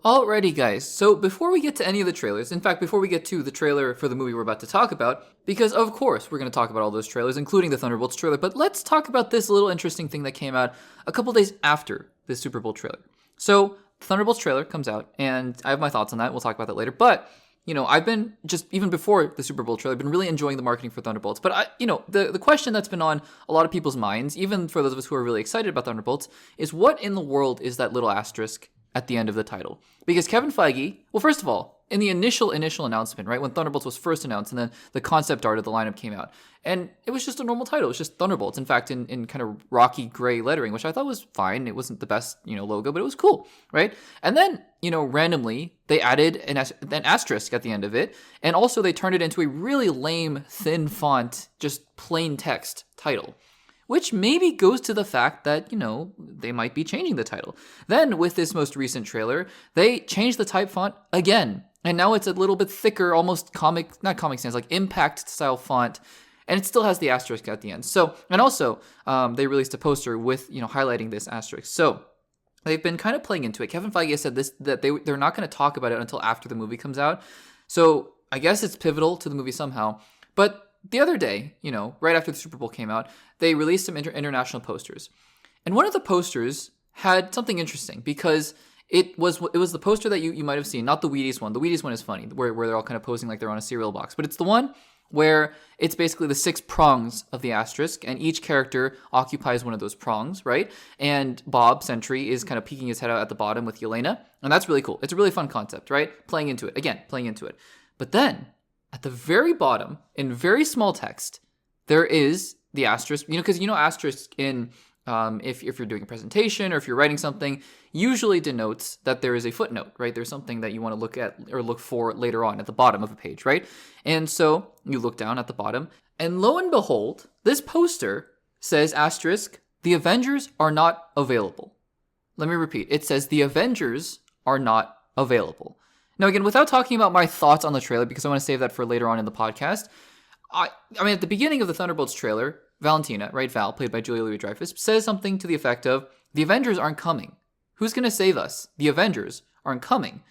Alrighty, guys. So before we get to any of the trailers, in fact, before we get to the trailer for the movie we're about to talk about, because of course we're going to talk about all those trailers, including the Thunderbolts trailer, but let's talk about this little interesting thing that came out a couple days after the Super Bowl trailer. So the Thunderbolts trailer comes out, and I have my thoughts on that. We'll talk about that later. But, I've been, just even before the Super Bowl trailer, I've been really enjoying the marketing for Thunderbolts. But, the question that's been on a lot of people's minds, even for those of us who are really excited about Thunderbolts, is what in the world is that little asterisk at the end of the title? Because Kevin Feige, well, first of all, in the initial announcement, right, when Thunderbolts was first announced, and then the concept art of the lineup came out, and it was just a normal title. It was just Thunderbolts, in fact, in kind of rocky gray lettering, which I thought was fine. It wasn't the best, logo, but it was cool, right? And then, randomly, they added an asterisk at the end of it, and also they turned it into a really lame, thin font, just plain text title, which maybe goes to the fact that, they might be changing the title. Then, with this most recent trailer, they changed the type font again. And now it's a little bit thicker, almost not Comic Sans, like Impact style font. And it still has the asterisk at the end. So, and also, they released a poster with, highlighting this asterisk. So, they've been kind of playing into it. Kevin Feige has said that they're not going to talk about it until after the movie comes out. So, I guess it's pivotal to the movie somehow. But the other day, right after the Super Bowl came out, they released some international posters. And one of the posters had something interesting because it was the poster that you might have seen, not the Wheaties one. The Wheaties one is funny, where they're all kind of posing like they're on a cereal box. But it's the one where it's basically the 6 prongs of the asterisk, and each character occupies one of those prongs, right? And Bob Sentry is kind of peeking his head out at the bottom with Yelena, and that's really cool. It's a really fun concept, right? Playing into it. But then, at the very bottom, in very small text, there is the asterisk. Because asterisk in if you're doing a presentation or if you're writing something, usually denotes that there is a footnote, right? There's something that you want to look at or look for later on at the bottom of a page, right? And so you look down at the bottom, and lo and behold, this poster says asterisk, the Avengers are not available. Let me repeat. It says the Avengers are not available. Now, again, without talking about my thoughts on the trailer, because I want to save that for later on in the podcast, I mean, at the beginning of the Thunderbolts trailer, Valentina, right, Val, played by Julia Louis-Dreyfus, says something to the effect of, the Avengers aren't coming. Who's going to save us? The Avengers aren't coming.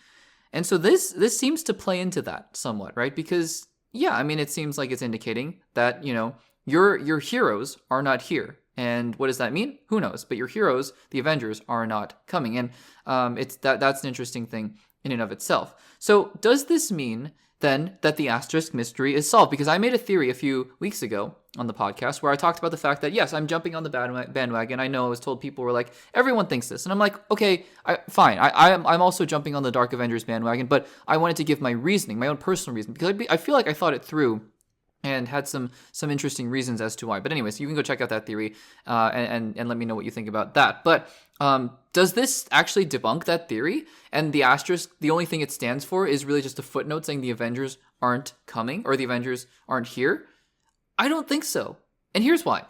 And so this seems to play into that somewhat, right? Because, yeah, I mean, it seems like it's indicating that, your heroes are not here. And what does that mean? Who knows? But your heroes, the Avengers, are not coming. And that's an interesting thing in and of itself. So does this mean then that the asterisk mystery is solved? Because I made a theory a few weeks ago on the podcast where I talked about the fact that, yes, I'm jumping on the bandwagon. I know I was told people were like, everyone thinks this. And I'm like, okay, fine. I'm also jumping on the Dark Avengers bandwagon, but I wanted to give my reasoning, my own personal reason, because I feel like I thought it through and had some interesting reasons as to why. But anyways, you can go check out that theory and let me know what you think about that. But does this actually debunk that theory? And the asterisk, the only thing it stands for is really just a footnote saying the Avengers aren't coming or the Avengers aren't here? I don't think so. And here's why.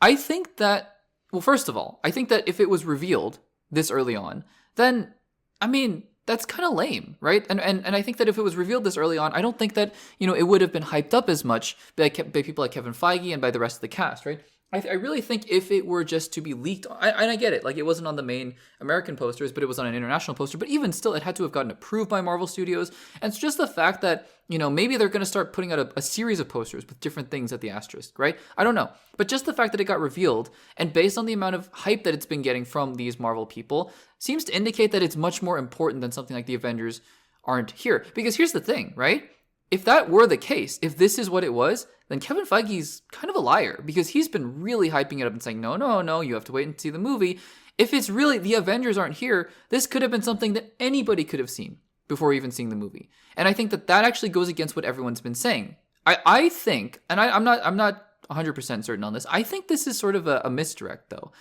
I think that, well, first of all, I think that if it was revealed this early on, then, I mean, that's kind of lame, right? And I think that if it was revealed this early on, I don't think that, it would have been hyped up as much by people like Kevin Feige and by the rest of the cast, right? I really think if it were just to be leaked, and I get it, like it wasn't on the main American posters, but it was on an international poster, but even still, it had to have gotten approved by Marvel Studios. And it's just the fact that, maybe they're going to start putting out a series of posters with different things at the asterisk, right? I don't know. But just the fact that it got revealed, and based on the amount of hype that it's been getting from these Marvel people, seems to indicate that it's much more important than something like the Avengers aren't here. Because here's the thing, right? If that were the case, if this is what it was, then Kevin Feige's kind of a liar, because he's been really hyping it up and saying, no, you have to wait and see the movie. If it's really the Avengers aren't here, this could have been something that anybody could have seen before even seeing the movie. And I think that actually goes against what everyone's been saying. I think, and I'm not 100% certain on this, I think this is sort of a misdirect, though.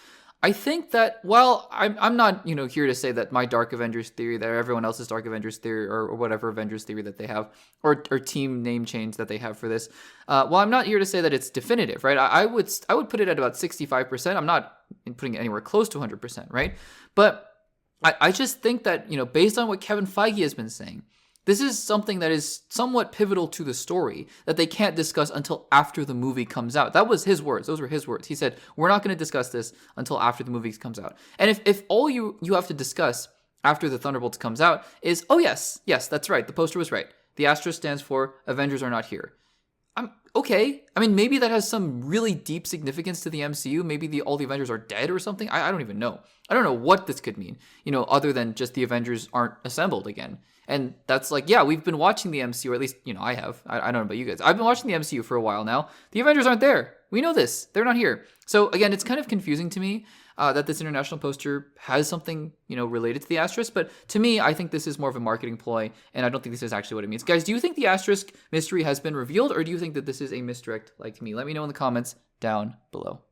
I think that, while I'm not, here to say that my Dark Avengers theory, that everyone else's Dark Avengers theory, or whatever Avengers theory that they have, or team name change that they have for this, well, I'm not here to say that it's definitive, right? I would put it at about 65%. I'm not putting it anywhere close to 100%, right? But I just think that, based on what Kevin Feige has been saying, this is something that is somewhat pivotal to the story that they can't discuss until after the movie comes out. That was his words. Those were his words. He said, we're not going to discuss this until after the movie comes out. And if all you have to discuss after the Thunderbolts comes out is, oh yes, that's right. The poster was right. The asterisk stands for Avengers Are Not Here. Okay. I mean, maybe that has some really deep significance to the MCU. Maybe all the Avengers are dead or something. I don't even know. I don't know what this could mean, other than just the Avengers aren't assembled again. And that's like, yeah, we've been watching the MCU, or at least, I have. I don't know about you guys. I've been watching the MCU for a while now. The Avengers aren't there. We know this. They're not here. So again, it's kind of confusing to me that this international poster has something, related to the asterisk. But to me, I think this is more of a marketing ploy, and I don't think this is actually what it means. Guys, do you think the asterisk mystery has been revealed, or do you think that this is a misdirect like me? Let me know in the comments down below.